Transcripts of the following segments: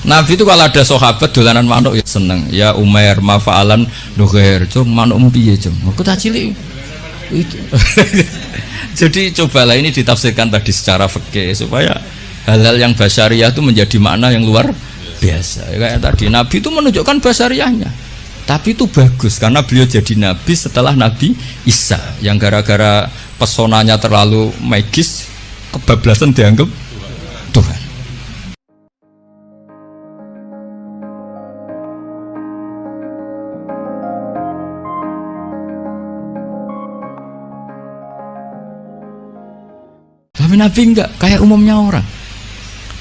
Nabi itu kalau ada sahabat dolanan manuk ya seneng. Ya Umair mafa'alan nuher, cung manuk piye cung. Aku tak cilik. Itu. Jadi cobalah ini ditafsirkan tadi secara fikih supaya hal-hal yang basyariah itu menjadi makna yang luar biasa. Kayak tadi Nabi itu menunjukkan basyariahnya. Tapi itu bagus karena beliau jadi Nabi setelah Nabi Isa yang gara-gara pesonanya terlalu magis, kebablasan dianggap Tuhan. Tapi Nabi enggak kayak umumnya orang.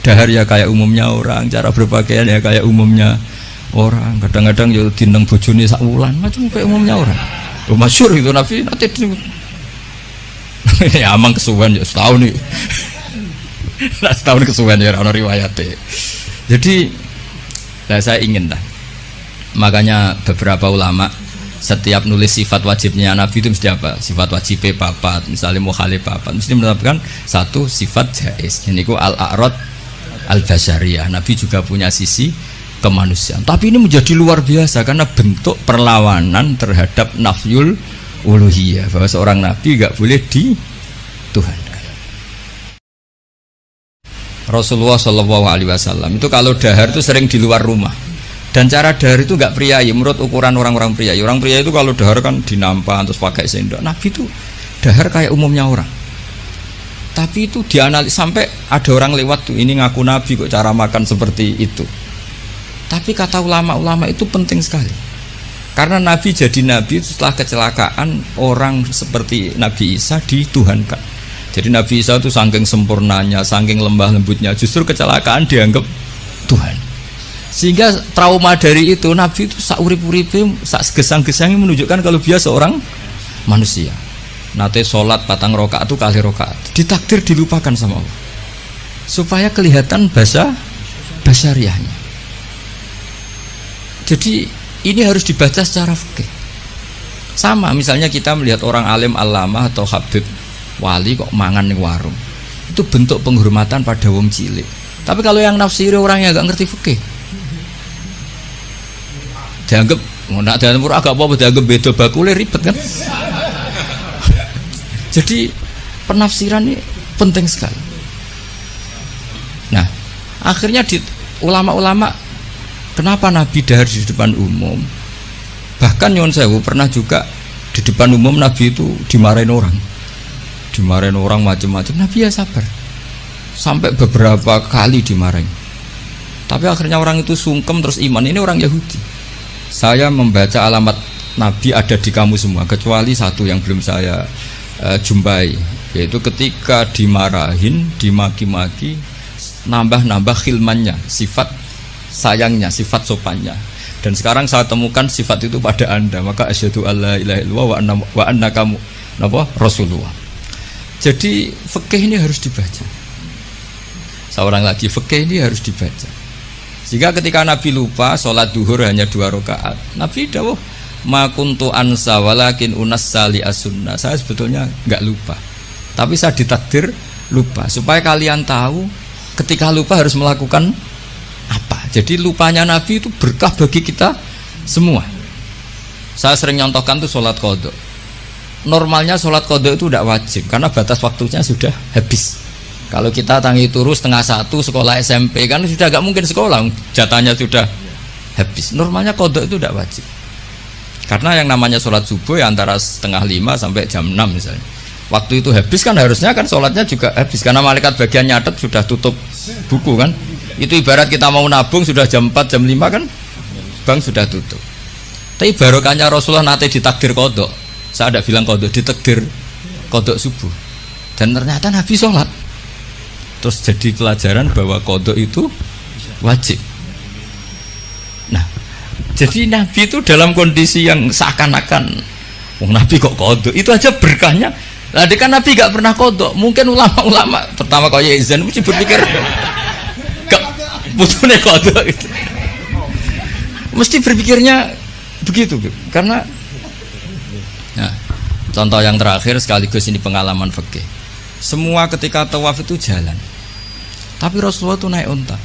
Dahar ya kayak umumnya orang, cara berpakaian ya kayak umumnya orang. Kadang-kadang ya dineng bojone sak wulan, macam kayak umumnya orang. Oh, masyhur itu Nabi nanti ya amang kesuwen ya setahun nih. Nah, setahun kesuwen ya ono riwayate. Jadi saya ingin lah. Makanya beberapa ulama setiap nulis sifat wajibnya Nabi itu mesti apa? Sifat wajibnya papat, misalnya mukhalif papat, mesti menetapkan satu sifat jaiz. Ini ku al-a'rad al-basyariyah. Nabi juga punya sisi kemanusiaan. Tapi ini menjadi luar biasa karena bentuk perlawanan terhadap nafyul uluhiyah, bahwa seorang nabi enggak boleh dituhankan. Rasulullah Shallallahu Alaihi Wasallam itu kalau dahar itu sering di luar rumah. Dan cara dahar itu enggak priayi menurut ukuran orang-orang priayi. Orang priayi itu kalau dahar kan dinampan terus pakai sendok. Nabi itu dahar kayak umumnya orang. Tapi itu dianalisis sampai ada orang lewat tuh, ini ngaku Nabi kok cara makan seperti itu. Tapi kata ulama-ulama itu penting sekali. Karena Nabi jadi Nabi setelah kecelakaan orang seperti Nabi Isa dituhankan. Jadi Nabi Isa itu saking sempurnanya, saking lembah lembutnya, justru kecelakaan dianggap Tuhan. Sehingga trauma dari itu Nabi itu sak urip-uripe, sak gesang-gesangnya menunjukkan kalau dia seorang manusia. Nate sholat patang rokaat itu kali rokaat ditakdir dilupakan sama Allah supaya kelihatan basyariahnya. Jadi ini harus dibaca secara fikih. Sama misalnya kita melihat orang alim allamah atau habib wali kok mangan di warung, itu bentuk penghormatan pada wong cilik. Tapi kalau yang nafsiri orang yang agak ngerti fikih dianggap nak dianggap agak apa dianggap beda bakule ribet kan. Jadi penafsiran ini penting sekali. Nah akhirnya di ulama-ulama kenapa Nabi dahar di depan umum, bahkan Nyon Sewu pernah juga di depan umum Nabi itu dimarahin orang macam-macam. Nabi ya sabar sampai beberapa kali dimarahin. Tapi akhirnya orang itu sungkem terus iman. Ini orang Yahudi. Saya membaca alamat Nabi ada di kamu semua kecuali satu yang belum saya jumpai, yaitu ketika dimarahin, dimaki-maki, nambah khilmannya, sifat sayangnya, sifat sopannya. Dan sekarang saya temukan sifat itu pada Anda, maka asyhadu alla ilaha illallah wa annaka Rasulullah. Jadi fikih ini harus dibaca. Seorang lagi fikih ini harus dibaca. Sehingga ketika Nabi lupa sholat duhur hanya 2 rakaat, Nabi dawuh ma kuntu ansa walakin unassali as-sunnah. Saya sebetulnya enggak lupa, tapi saya ditakdir lupa supaya kalian tahu ketika lupa harus melakukan apa. Jadi lupanya Nabi itu berkah bagi kita semua. Saya sering nyontohkan tuh sholat qadha. Normalnya sholat qadha itu tidak wajib karena batas waktunya sudah habis. Kalau kita tangi turu 12:30 sekolah SMP kan sudah gak mungkin sekolah, jatahnya sudah habis. Normalnya qadha itu tidak wajib. Karena yang namanya sholat subuh ya antara 4:30 sampai jam 6 misalnya. Waktu itu habis kan harusnya kan sholatnya juga habis karena malaikat bagian nyatet sudah tutup buku kan. Itu ibarat kita mau nabung sudah jam 4 jam 5 kan bank sudah tutup. Tapi barokahnya Rasulullah nate ditakdir qadha. Saya ada bilang qadha, ditakdir qadha subuh. Dan ternyata Nabi sholat. Terus jadi pelajaran bahwa qadha itu wajib. Nah, jadi Nabi itu dalam kondisi yang seakan-akan Nabi kok qadha, itu aja berkahnya. Tadi kan Nabi gak pernah qadha. Mungkin ulama-ulama pertama kayak Izan mesti berpikir gak butuhnya qadha itu. Mesti berpikirnya begitu karena nah, contoh yang terakhir sekaligus ini pengalaman fikih. Semua ketika tawaf itu jalan, tapi Rasulullah itu naik unta.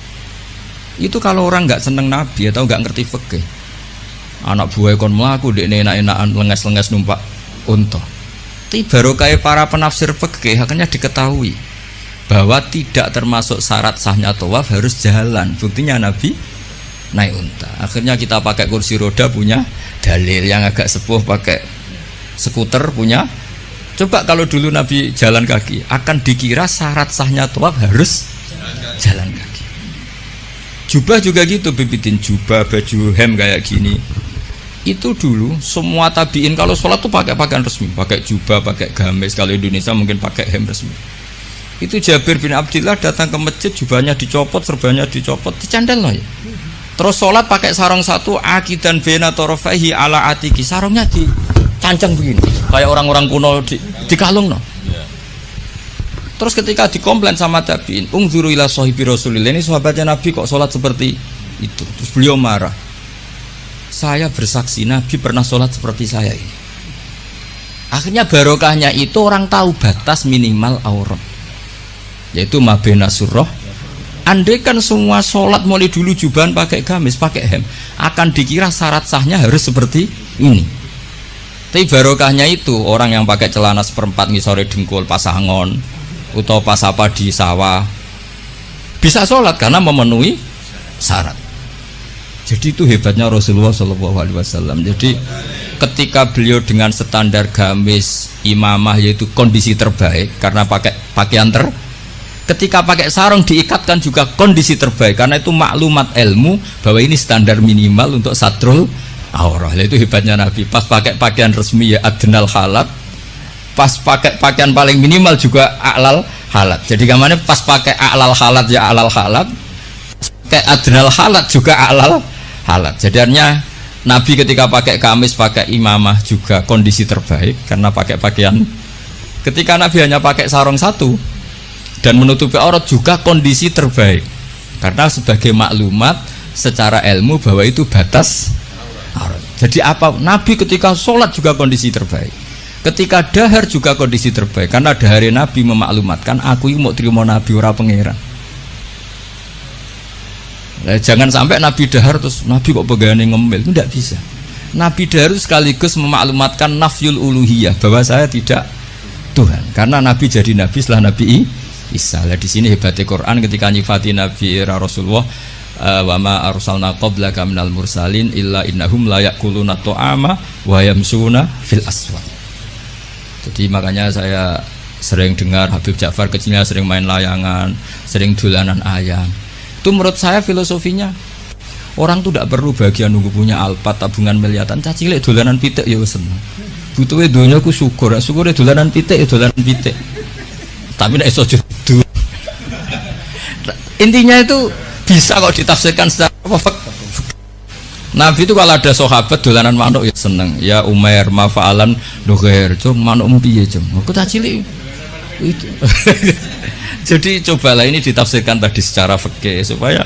Itu kalau orang nggak seneng Nabi atau nggak ngerti fikih, anak buah kon melaku dek enak-enakan lenges-lenges numpak unta. Tapi baru kayak para penafsir fikih akhirnya diketahui bahwa tidak termasuk syarat sahnya tawaf harus jalan. Buktinya Nabi naik unta. Akhirnya kita pakai kursi roda punya dalil, yang agak sepuh pakai skuter punya. Coba kalau dulu Nabi jalan kaki, akan dikira syarat sahnya tawaf harus jalan kaki. Jubah juga gitu, bibitin jubah, baju hem kayak gini. Itu dulu semua tabiin kalau sholat tuh pakai pakaian resmi, pakai jubah, pakai gamis. Kalau Indonesia mungkin pakai hem resmi. Itu Jabir bin Abdillah datang ke masjid, jubahnya dicopot, serbannya dicopot, dicandal loh ya. Terus sholat pakai sarung satu, akidan bena torofaihi ala atiki, sarungnya dicancang begini, kayak orang-orang kuno di kalung no. Terus ketika dikomplain sama tabiin, ungzuru ila sahibi Rasulillah, ini sahabatnya Nabi kok sholat seperti itu. Terus beliau marah. Saya bersaksi Nabi pernah sholat seperti saya ini. Akhirnya barokahnya itu orang tahu batas minimal aurat, yaitu mabena surah. Andai kan semua sholat mulai dulu jubahan pakai gamis, pakai hem, akan dikira syarat sahnya harus seperti ini. Tapi barokahnya itu orang yang pakai celana seperempat ngisore dengkul pasangon atau pas apa di sawah bisa sholat karena memenuhi syarat. Jadi itu hebatnya Rasulullah SAW. Jadi ketika beliau dengan standar gamis imamah yaitu kondisi terbaik karena pakai pakaian ketika pakai sarung diikatkan juga kondisi terbaik karena itu maklumat ilmu bahwa ini standar minimal untuk satrul aurah. Itu hebatnya Nabi. Pas pakai pakaian resmi ya adnal halat, pas pakai pakaian paling minimal juga a'lal halat. Jadi kemana pas pakai a'lal halat ya a'lal halat, pakai adnal halat juga a'lal halat. Jadinya Nabi ketika pakai kamis, pakai imamah juga kondisi terbaik karena pakai pakaian. Ketika Nabi hanya pakai sarung satu dan menutupi aurat juga kondisi terbaik karena sebagai maklumat secara ilmu bahwa itu batas aurat. Jadi apa? Nabi ketika sholat juga kondisi terbaik, ketika dahar juga kondisi terbaik karena dahar Nabi memaklumatkan aku ini mau terima Nabi ora pangeran. Jangan sampai Nabi dahar terus Nabi kok pegawai ngemil, itu tidak bisa. Nabi dahar sekaligus memaklumatkan nafyul uluhiyah bahwa saya tidak Tuhan karena Nabi jadi Nabi setelah Nabi Isa. Di sini hebatnya Quran ketika nyifati Nabi era Rasulullah, wa ma arsalna qablaka minal mursalin illa innahum la ya'kuluna ta'ama wa yamsuna fil aswaq. Jadi makanya saya sering dengar Habib Ja'far kecilnya sering main layangan, sering dolanan ayam. Itu menurut saya filosofinya orang tuh tidak perlu bagian nunggu punya alpat tabungan miliatan, caci lek dolanan pitik ya wis seneng. Butuhe donya ku syukur, syukure dolanan pitik ya dolanan pitik. Tapi nek iso judu. Intinya itu bisa kok ditafsirkan secara apa? Nabi itu kalau ada sahabat dolanan manuk ya seneng. Ya Umair mafa'alan nughair, cung manuk piye cung. Aku tak cilik. Itu. Jadi cobalah ini ditafsirkan tadi secara fikih supaya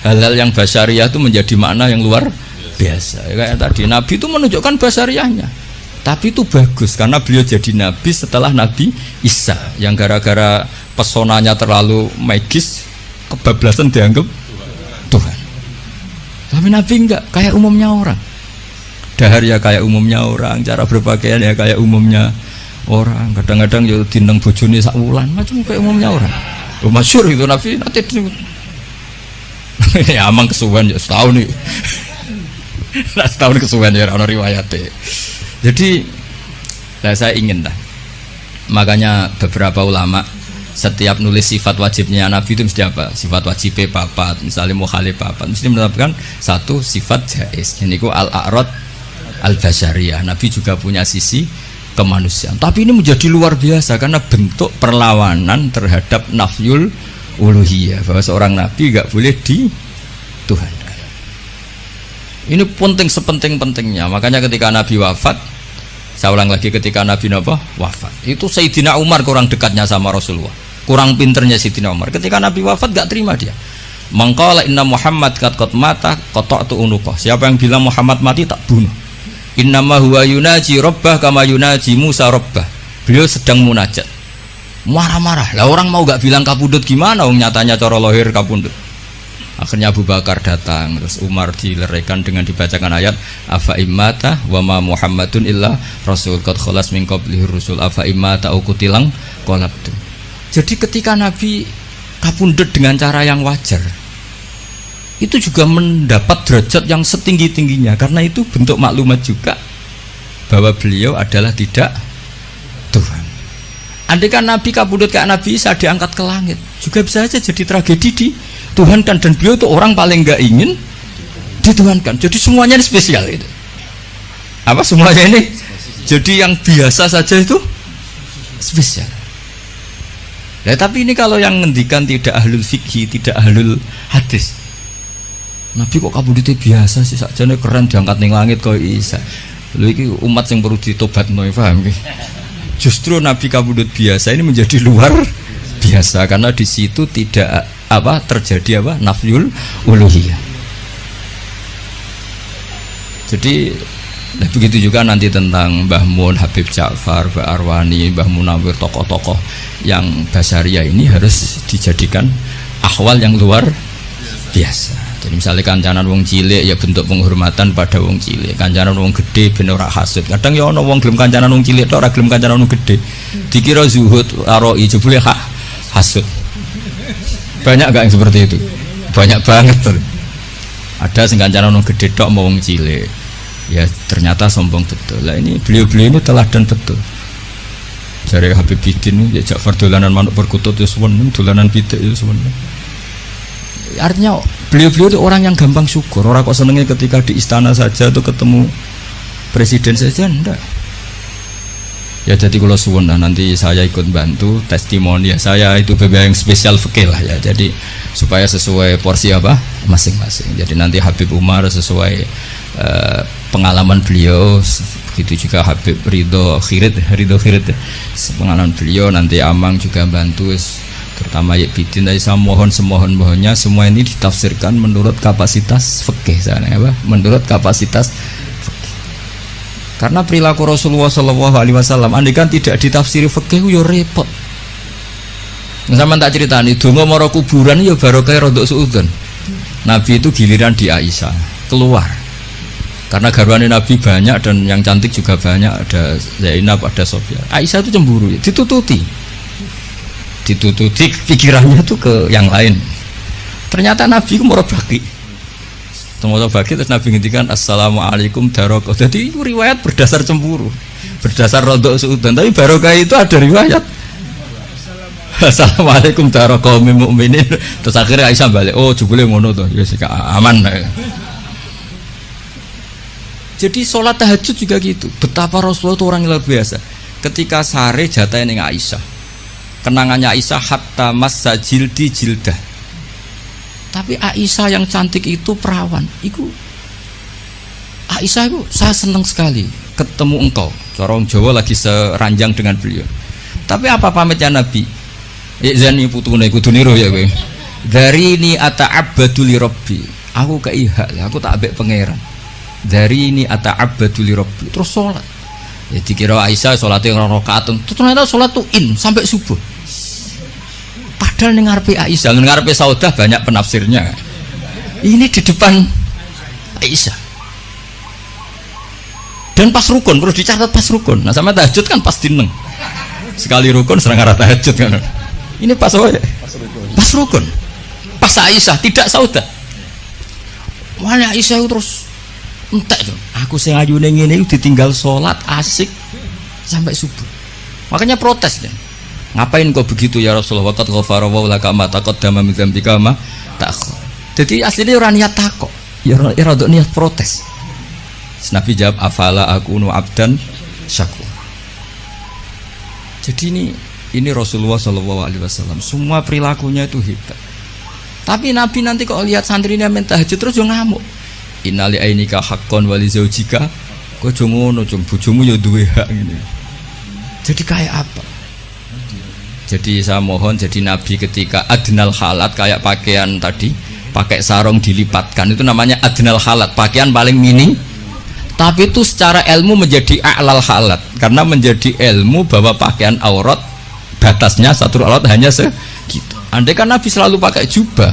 hal-hal yang basyariah itu menjadi makna yang luar biasa. Kayak tadi Nabi itu menunjukkan basyariahnya. Tapi itu bagus karena beliau jadi Nabi setelah Nabi Isa yang gara-gara pesonanya terlalu magis, kebablasan dianggap Tuhan. Tapi Nabi enggak, kayak umumnya orang. Dahar ya kayak umumnya orang, cara berpakaian ya kayak umumnya orang. Kadang-kadang ya dineng bojone sak wulan, macam kayak umumnya orang. Oh, masyhur itu Nabi nanti ya amang kesuwen ya setahun nih. Nah, setahun kesuwen ya ono riwayate. Jadi saya ingin lah. Makanya beberapa ulama setiap nulis sifat wajibnya Nabi itu mesti apa? Sifat wajibnya papat, misalnya mukhalif papat, mesti menetapkan satu sifat jaiz. Ini ku al-a'rad al-basyariyah. Nabi juga punya sisi kemanusiaan. Tapi ini menjadi luar biasa karena bentuk perlawanan terhadap nafyul uluhiyah, bahwa seorang nabi enggak boleh dituhankan. Ini penting sepenting-pentingnya. Makanya ketika Nabi wafat, saya ulang lagi, ketika Nabi wafat, itu Sayyidina Umar kurang dekatnya sama Rasulullah, kurang pinternya Sayyidina Umar. Ketika Nabi wafat enggak terima dia. Mangqala inna Muhammad qad mata qata'tu unuqah. Siapa yang bilang Muhammad mati tak bunuh. Innama huwa yunaji rabbah kama yunaji Musa rabbah. Beliau sedang munajat, marah-marah lah. Orang mau gak bilang kapundut gimana, nyatanya cara lahir kapundut. Akhirnya Abu Bakar datang, terus Umar dileraikan dengan dibacakan ayat afa immata wa ma Muhammadun illa rasul qad khalas min qablihi rusul afa immata au kutilang qalabtu. Jadi ketika Nabi kapundhut dengan cara yang wajar, itu juga mendapat derajat yang setinggi-tingginya, karena itu bentuk maklumat juga bahwa beliau adalah tidak Tuhan. Andai kan Nabi kapundhut kayak Nabi Isa diangkat ke langit, juga bisa saja jadi tragedi di Tuhan kan, dan beliau itu orang paling nggak ingin dituhankan. Jadi semuanya ini spesial itu. Apa semuanya ini? Jadi yang biasa saja itu spesial. Nah, tapi ini kalau yang ngendikan tidak ahlul fikih, tidak ahlul hadis. Nabi kok kabudute biasa sih, sakjane keren diangkat ning langit kok Isa. Lho iki umat yang perlu ditobatno, paham nggih? Justru Nabi kabudut biasa ini menjadi luar biasa karena di situ tidak terjadi nafyul uluhiyah. Jadi begitu juga nanti tentang Mbah Mun, Habib Ja'far, Mbah Arwani, Mbah Munawir, tokoh-tokoh yang basaria ini harus dijadikan ahwal yang luar biasa. Jadi misalnya kancanan wong cilik ya bentuk penghormatan pada wong cilik, kancanan wong gede ben ora hasud. Kadang ya ana wong gelem kancanan wong cilik tok ora gelem kancanan wong gede. Dikira zuhud aroi jebule hasud. Banyak gak yang seperti itu? Banyak banget tuh. Ada sing kancanan wong gede tok mau wong cilik. Ya ternyata sombong betul. Lah ini beliau-beliau ini teladan betul. Jare Habib Bidin ya Ja'far dolanan manuk perkutut ya seneng, dolanan pitik ya seneng. Artinya beliau-beliau itu orang yang gampang syukur. Orang kok senengnya ketika di istana saja tuh ketemu presiden saja, enggak. Ya jadi kalau suwun nanti saya ikut bantu testimoni ya, saya itu BBA yang spesial fikih lah ya, jadi supaya sesuai porsi masing-masing. Jadi nanti Habib Umar sesuai pengalaman beliau, begitu juga Habib Ridho Khirid pengalaman beliau, nanti Amang juga bantu, terutama Yek Bidin. Tadi saya mohon semohon-mohonnya semua ini ditafsirkan menurut kapasitas fikih sana menurut kapasitas. Karena perilaku Rasulullah SAW, andai kan tidak ditafsiri fikih, yo repot. Sama tak ceritani, donga mara kuburan yo barokah rodok suudon. Nabi itu giliran di Aisyah keluar, karena garwane Nabi banyak dan yang cantik juga banyak, ada Zainab, ada Sofia. Aisyah itu cemburu, ditututi pikirannya tuh ke yang lain. Ternyata Nabi itu mara baki. Semoga bagi terus Nabi ngintikan assalamualaikum darokah. Jadi itu riwayat berdasar cemburu, berdasar rodok suudan, tapi barokah itu ada riwayat assalamualaikum darokah mukminin. Terus akhirnya Aisyah balik, oh jebule ngono to, ya sik aman. Jadi sholat tahajud juga gitu. Betapa Rasulullah itu orang yang luar biasa. Ketika sare jatahe ning Aisyah, kenangannya Aisyah hatta massa jildi jildah. Tapi Aisyah yang cantik itu perawan. Aisyah itu saya senang sekali ketemu engkau. Corong Jawa lagi seranjang dengan beliau. Tapi apa pamitnya Nabi? Zani putune kudu niru ya kowe. Dari ini ata'abbadu li rabbi. Aku keihak, aku tak ambek pangeran. Dari ini ata'abbadu li rabbi. Terus salat. Ya dikira Aisyah salate rakaat. Ternyata salat tuh sampai subuh. Padahal ngarepe Aisyah, ngarepe Saudah banyak penafsirnya. Ini di depan Aisyah. Dan pas rukun, perlu dicatat pas rukun. Nah sama tahajud kan pas dineng. Sekali rukun serang arah tahajud kan. Ini pas apa ya? Pas rukun. Pas Aisyah, tidak Saudah. Wah Aisyah terus entek tuh. Aku sing ayune ngene ditinggal salat asik sampai subuh. Makanya protes deh. Ngapain kok begitu ya Rasulullah? Waqad ghafara wa laka ma taqaddama min dzambika ma ta'akhkhar. Jadi aslinya orang niat takok, ya rada niat protes. Nabi jawab afala akunu abdan syakur. Jadi ini Rasulullah SAW, semua perilakunya itu hebat. Tapi Nabi nanti kok lihat santrinya minta tahajud terus yo ngamuk. Innali ainika haqqon wa li zaujika. Kok ngono cung bojomu ya duwe hak ngene. Jadi kayak apa? Jadi saya mohon, jadi Nabi ketika adnal halat kayak pakaian tadi, pakai sarung dilipatkan, itu namanya adnal halat, pakaian paling mini. Tapi itu secara ilmu menjadi a'lal halat, karena menjadi ilmu bahwa pakaian aurat batasnya satu aurat hanya segitu. Andai kan Nabi selalu pakai jubah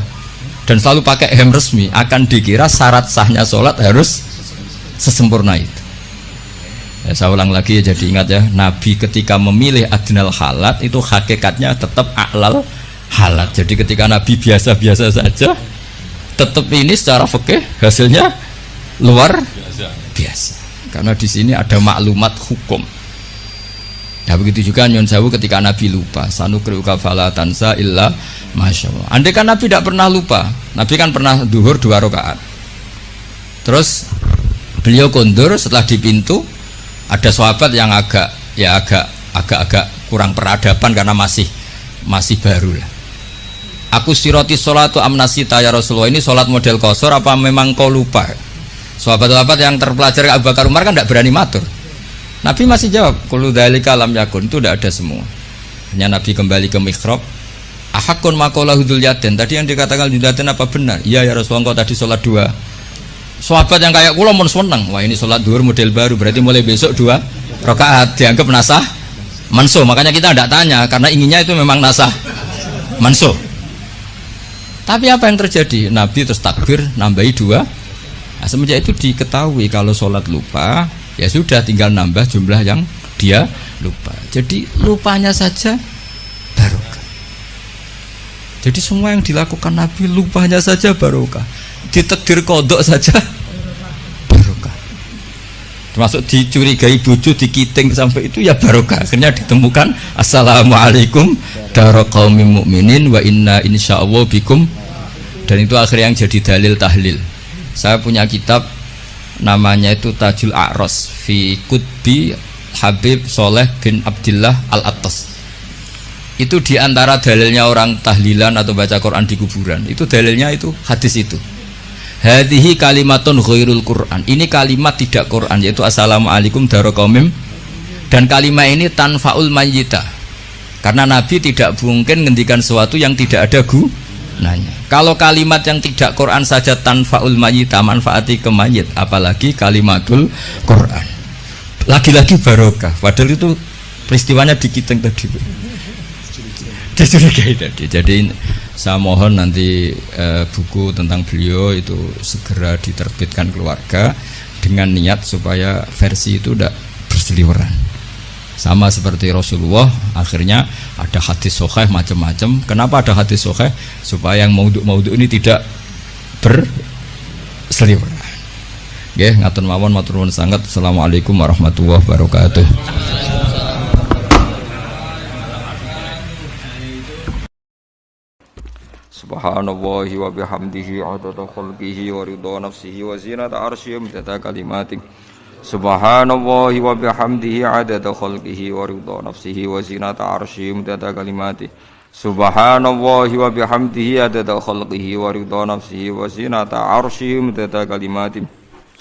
dan selalu pakai hem resmi, akan dikira syarat sahnya sholat harus sesempurna itu. Ya, saya ulang lagi ya, jadi ingat ya, Nabi ketika memilih adnal halat itu hakikatnya tetap a'lal halat. Jadi ketika Nabi biasa-biasa saja, tetap ini secara fikih hasilnya luar biasa. Karena di sini ada maklumat hukum. Ya begitu juga nyon sewu ketika Nabi lupa, sanukriuka fala tansa illa masyaallah. Andai kan Nabi tidak pernah lupa, Nabi kan pernah duhur 2 rakaat. Terus beliau kondur setelah di pintu, ada sahabat yang agak kurang peradaban karena masih baru lah. Aku siroti sholatu amnasita ya Rasulullah, ini sholat model qasar apa memang kau lupa? Sahabat-sahabat yang terpelajar Abu Bakar Umar kan tidak berani matur. Nabi masih jawab, kullu dzalika lam yakun, itu tidak ada semua. Hanya Nabi kembali ke mihrab. Ahakun maqalahu dzul yadain, tadi yang dikatakan dzul yadain apa benar? Iya ya Rasulullah, engkau tadi sholat 2. Sahabat yang kayak kula mun seneng, wah ini sholat duhur model baru, berarti mulai besok 2 rakaat dianggap nasah mansuh. Makanya kita tidak tanya, karena inginnya itu memang nasah mansuh. Tapi apa yang terjadi? Nabi terus takbir nambahi 2. Nah, semenjak itu diketahui kalau sholat lupa, ya sudah tinggal nambah jumlah yang dia lupa. Jadi lupanya saja barokah. Jadi semua yang dilakukan Nabi lupanya saja barokah. Ditakdir kodok saja barokah. Termasuk dicurigai bojo, dikiting sampai itu ya barokah. Akhirnya ditemukan assalamualaikum daraqaumin mukminin wa inna insyaallah bikum. Dan itu akhirnya yang jadi dalil tahlil. Saya punya kitab namanya itu Tajul A'ros fi Qutbi Habib Soleh bin Abdillah Al-Attas. Itu diantara dalilnya orang tahlilan atau baca Quran di kuburan, itu dalilnya itu hadis itu. Hadhihi kalimatun ghairul Quran, ini kalimat tidak Quran, yaitu assalamualaikum daraqaumim. Dan kalimat ini tanfaul mayyita, karena Nabi tidak mungkin ngendikan sesuatu yang tidak ada gunanya. Kalau kalimat yang tidak Quran saja tanfaul mayyita, manfaati ke mayit, apalagi kalimatul Quran. Lagi-lagi barokah, padahal itu peristiwanya dikiting tadi, dicurigai tadi. Jadi saya mohon nanti buku tentang beliau itu segera diterbitkan keluarga dengan niat supaya versi itu tidak berseliweran. Sama seperti Rasulullah, akhirnya ada hadis sahih macam-macam. Kenapa ada hadis sahih? Supaya yang maudhu ini tidak berseliweran. Nggih, ngatur mawon matur nuwun sanget. Assalamualaikum warahmatullahi wabarakatuh. Subhanallahi wa bihamdihi adada khalqihi wa ridha nafsihi wa zinata arsyihi wa kalimatih. Subhanallahi wa bihamdihi adada khalqihi wa ridha nafsihi wa zinata arsyihi wa kalimatih. Subhanallahi wa bihamdihi adada khalqihi wa ridha nafsihi wa zinata arsyihi wa kalimatih.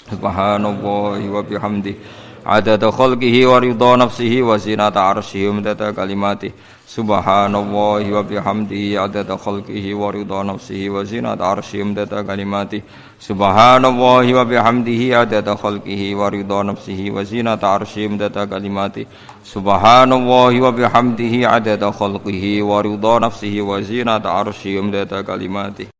Subhanallahi wa bihamdihi adada khalqihi wa ridha nafsihi wa zinata arsyihi wa kalimatih. Subhanallahi wa bihamdihi adada khalqihi wa ridha nafsihi wa zinata arsyihi wa kalimatih. Subhanallahi wa bihamdihi adada khalqihi wa ridha nafsihi wa zinata arsyihi wa kalimatih. Subhanallahi wa bihamdihi adada khalqihi wa ridha nafsihi wa zinata arsyihi wa kalimatih.